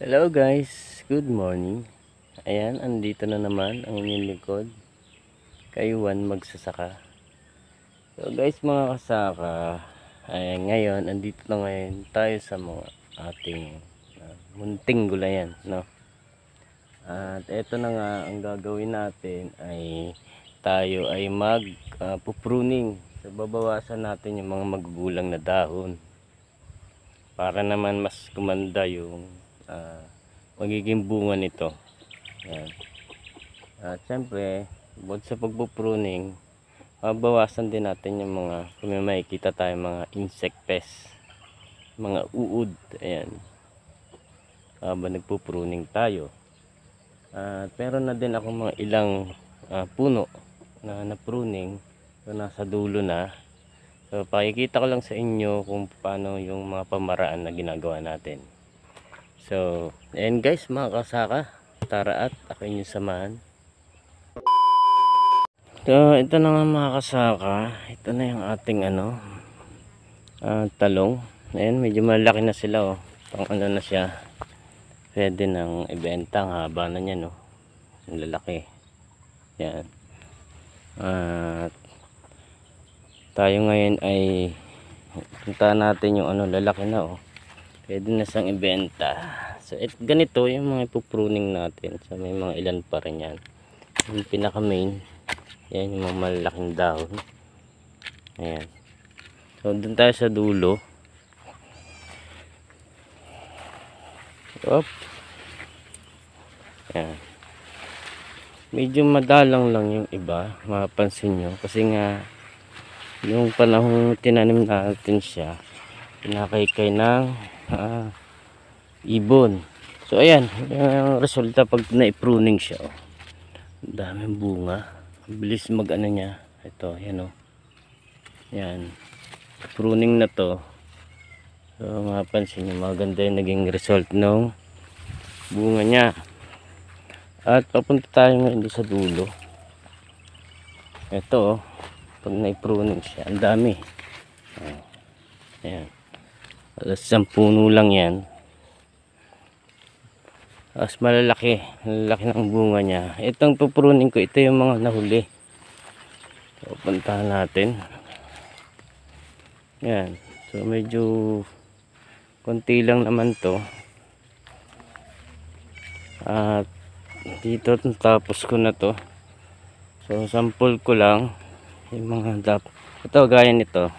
Hello guys, good morning. Ayan, andito na naman ang inyong lingkod, Kayuan Magsasaka. So guys, mga kasaka, ayan, ngayon andito na ngayon tayo sa mga ating munting gulayan, no? At eto na nga, ang gagawin natin ay tayo ay pruning. So babawasan natin yung mga magugulang na dahon para naman mas gumanda yung magiging bunga nito. Yan. At syempre, bukod sa pagpupruning, babawasan din natin yung mga, kung may makikita tayo mga insect pest, mga uod. Ayan, habang nagpupruning tayo. At meron na din ako mga ilang puno na napruning, so nasa dulo na. So pakikita ko lang sa inyo kung paano yung mga pamaraan na ginagawa natin. So, ayan guys, mga kasaka, tara at ako inyong samahan. So, ito na nga mga kasaka, ito na yung ating talong. Ayan, medyo malaki na sila, oh. Pang ano na siya, pwede nang ibenta, ang haba na niya, no. Ang lalaki. Yan. At tayo ngayon ay punta natin yung lalaki na, oh. Pwede na siyang ibenta. So ganito yung mga ipupruning natin. So may mga ilan pa rin yan. Yung pinaka main, yan yung mga malalaking dahon. Ayan. So dun tayo sa dulo. Op. Ayan. Medyo madalang lang yung iba, mapapansin nyo, kasi nga yung panahong tinanim natin siya, pinakaykay ng ibon. So ayan, yung resulta pag na-pruning siya, oh. Ang daming bunga, bilis mag niya. Ito, yan, oh. Yan, pruning na to. So mapansin nyo, maganda yung naging result ng bunga niya. At papunta tayo ngayon sa dulo. Ito, oh, pag na-pruning siya, ang dami. Ayan, alas 10 puno lang yan. As malalaki ng bunga niya. Itong pupruning ko, ito yung mga nahuli. So puntahan natin. Yan, so medyo konti lang naman to. At dito tapos ko na to. So sample ko lang yung mga ito, gaya nito.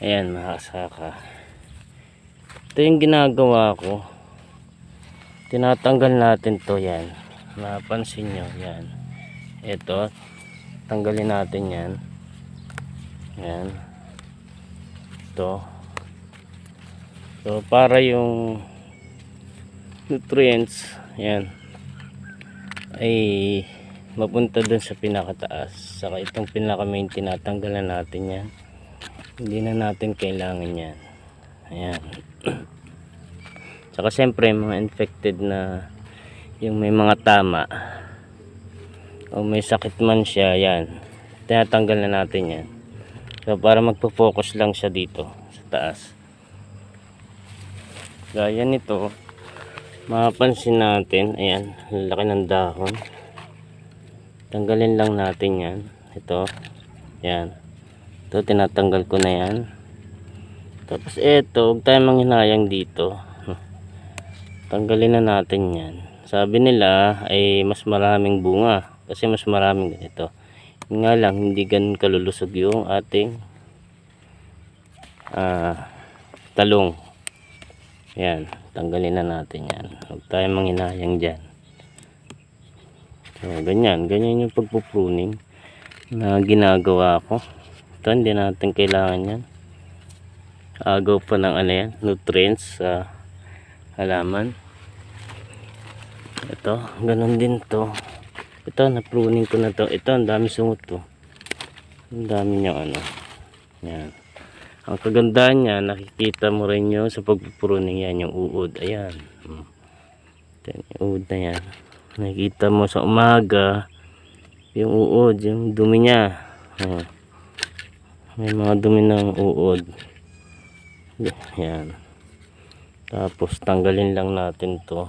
Ayan, mga kasaka, ito yung ginagawa ko. Tinatanggal natin to, yan. Mapansin nyo, yan. Ito, tanggalin natin yan. Yan. Ito. So, para yung nutrients, yan, ay mapunta dun sa pinakataas. Saka itong pinaka main, tinatanggalan natin yan. Hindi na natin kailangan yan. Ayan. Saka siyempre mga infected na yung may mga tama o may sakit man siya, yan, tinatanggal na natin yan. So para magpo-focus lang siya dito sa taas. Gaya nito, mapapansin natin, ayan, laki ng dahon. Tanggalin lang natin yan. Ito, yan. Ito, tinatanggal ko na yan. Tapos ito, huwag tayong manghinayang dito. Tanggalin na natin yan. Sabi nila ay mas maraming bunga kasi mas maraming ganito. Nga lang, hindi ganun kalulusog yung ating talong. Yan, tanggalin na natin yan. Huwag tayong manghinayang dyan. So ganyan yung pagpupruning na ginagawa ko. Ito, hindi natin kailangan yan. Agaw pa ng yan, nutrients sa halaman. Ito, ganun din to. Ito, na-pruning ko na to. Ito, ang dami sungot to. Ang dami niyang yan. Ang kagandahan niya, nakikita mo rin yun sa pagpupruning yan, yung uod. Ayan. Ito, yung uod na yan. Nakikita mo sa umaga yung uod, yung dumi niya. May mga dumi ng uod. Yan. Tapos tanggalin lang natin to.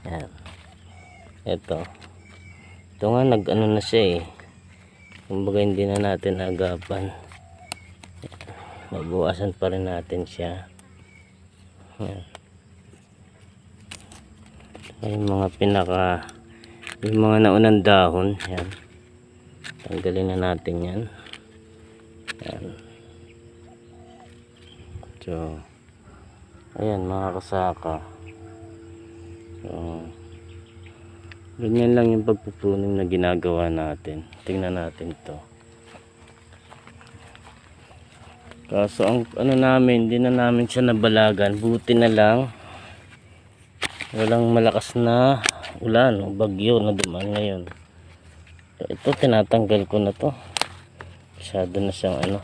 Yan. Ito nga nag-ano na siya eh. Kumbaga hindi na natin agapan. Mabuwasan pa rin natin siya. Yan. Yung mga yung mga naunang dahon. Yan. Tanggalin na natin yan. Yan. So ayan mga kasaka. So ganyan lang yung pagpupruning na ginagawa natin. Tingnan natin to. Kaso ang ano namin, hindi na namin siya nabalagan. Buti na lang walang malakas na ulan o bagyo na dumaan ngayon. So, ito tinatanggal ko na to. Masyado na siyang ano.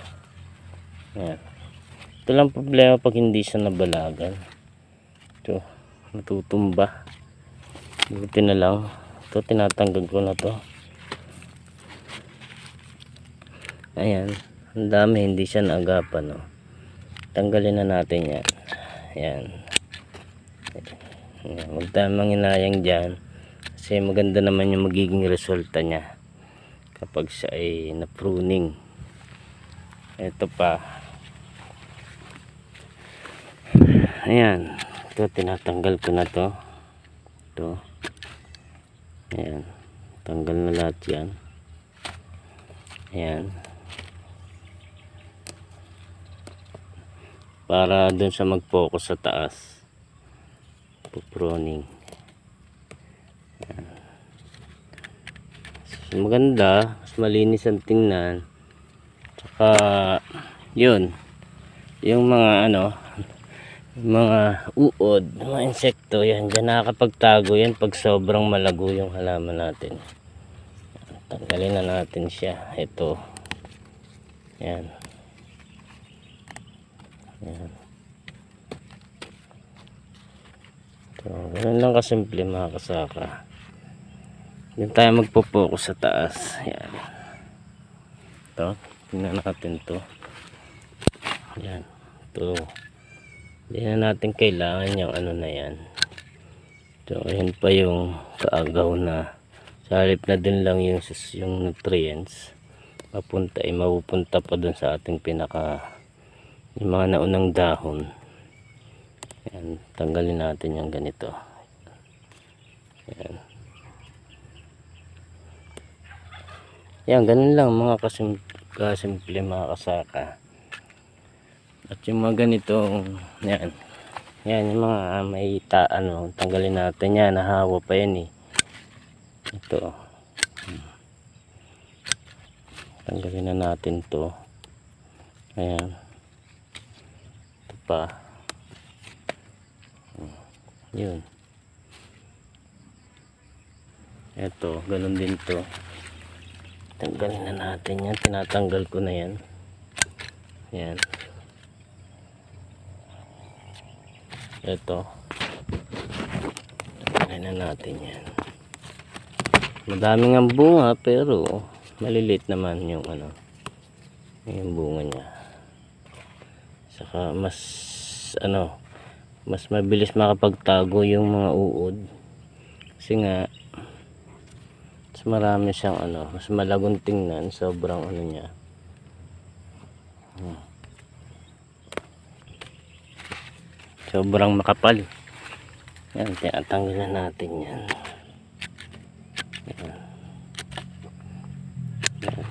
Yan. Ito lang problema pag hindi siya nabalagan. Ito, natutumba. Buti na lang. Ito tinatanggal ko na to. Ayan. Ang dami, hindi siya naagapan. No? Tanggalin na natin yan. Ayan. Huwag tayong manginayang dyan. Kasi maganda naman yung magiging resulta niya. Kapag siya ay na-pruning. Ito pa. Ayan. Ito, tinatanggal ko na to. Ito. Ayan. Tanggal na lahat yan. Ayan. Para dun sa mag-focus sa taas. Pruning. So, maganda. Mas malinis ang tingnan. Tsaka, yun. Yung mga ano, mga uod, mga insekto, yan. Diyan nakakapagtago yan pag sobrang malago yung halaman natin. Tanggalin na natin siya. Ito. Yan. Yan. So, ganun lang kasimple mga kasaka. Yan tayo magpo-focus sa taas. Yan. Ito. Tingnan natin to. Yan. Ito. Hindi na natin kailangan yung ano na yan. So, ayan pa yung kaagaw na. Sa halip na din lang yung nutrients. Mapupunta pa dun sa ating yung mga naunang dahon. Yan, tanggalin natin yung ganito. Yan. Yan, ganun lang mga kasimple mga kasaka. At yung mga ganitong yan. Yan yung mga may tanggalin natin yan, nahawa pa yan eh. Ito. Tanggalin na natin to. Ayan. Pa yun, eto ganun din to, tanggalin na natin yan, tinatanggal ko na yan. Yan, eto tanggalin na natin yan. Madaming ang bunga pero malilit naman yung yung bunga niya. Saka mas mabilis makapagtago yung mga uod kasi nga mas marami siyang mas malagong tingnan, sobrang niya. Sobrang makapal. Yan, tinatanggalan natin yan. Yan. Yan.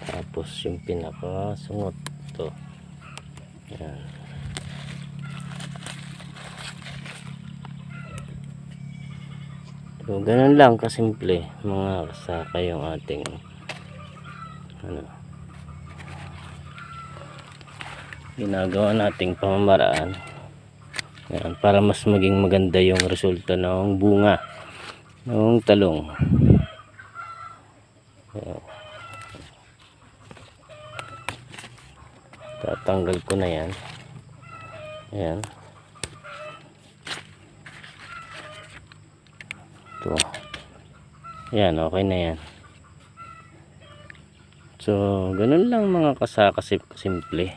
Tapos yung pinakasungot to. Yan. So, ganun lang kasimple mga kasaka yung ating ginagawa nating pamamaraan. Yan, para mas maging maganda yung resulta ng bunga ng talong. Yan. Tatanggal ko na yan. Ayan. Ito. Ayan, okay na yan. So, ganun lang mga kasaka simple.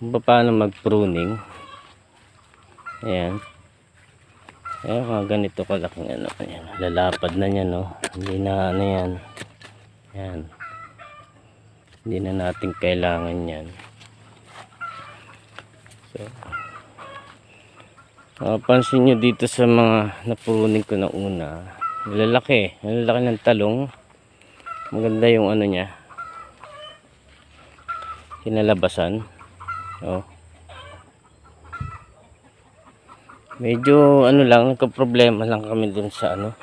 kung paano mag-pruning. Ayan. Ayan, mga ganito kalaking ano. Ayan, lalapad na niya, no. Hindi na ano yan. Ayan. Hindi na natin kailangan yan. So, pansin nyo dito sa mga napruning ko na una, malalaki ng talong. Maganda yung ano niya, kinalabasan. Oh. Medyo ano lang, nagka-problema lang kami dun sa ano,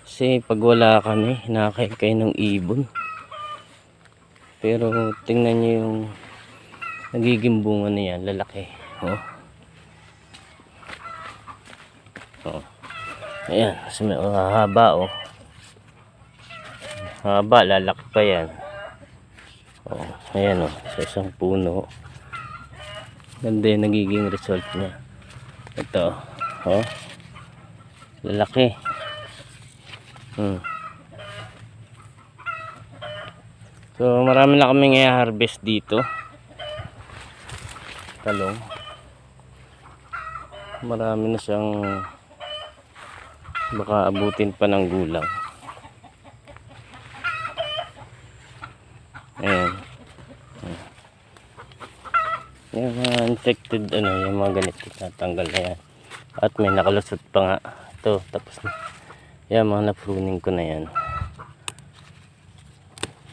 kasi pag wala kami, nakakain ng ibon. Pero tingnan nyo yung nagiging bunga niya, lalaki. Oh. Oh. Ayan, kasi may haba, oh. Haba, lalaki pa yan. Oh, ayan, oh, sa isang puno. Ganda yung nagiging result niya. Ito, oh, lalaki. So marami na kaming i-harvest dito, talong. Marami na siyang, baka abutin pa ng gulang. Ayan. Yung mga infected ano, yung mga ganito tatanggal na yan. At may nakalusot pa nga. Ito, tapos na. Yan, mga na-pruning ko na yan.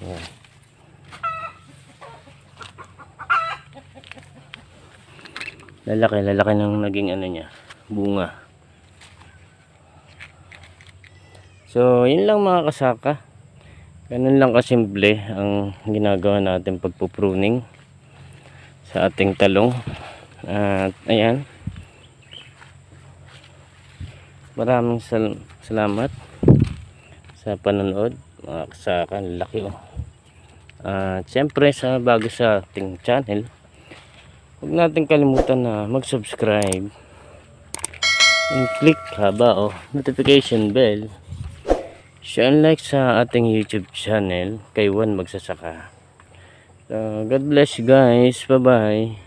Ayan. Lalaki ng naging ano niya, bunga. So, yun lang mga kasaka. Ganun lang kasimple ang ginagawa natin pagpupruning sa ating talong. At ayan, maraming salamat sa panonood mga kasaka. Laki, oh. At syempre sa bago sa ating channel, huwag natin kalimutan na mag-subscribe and click notification bell. Share and like sa ating YouTube channel kay Juan Magsasaka. So, God bless you guys. Bye bye.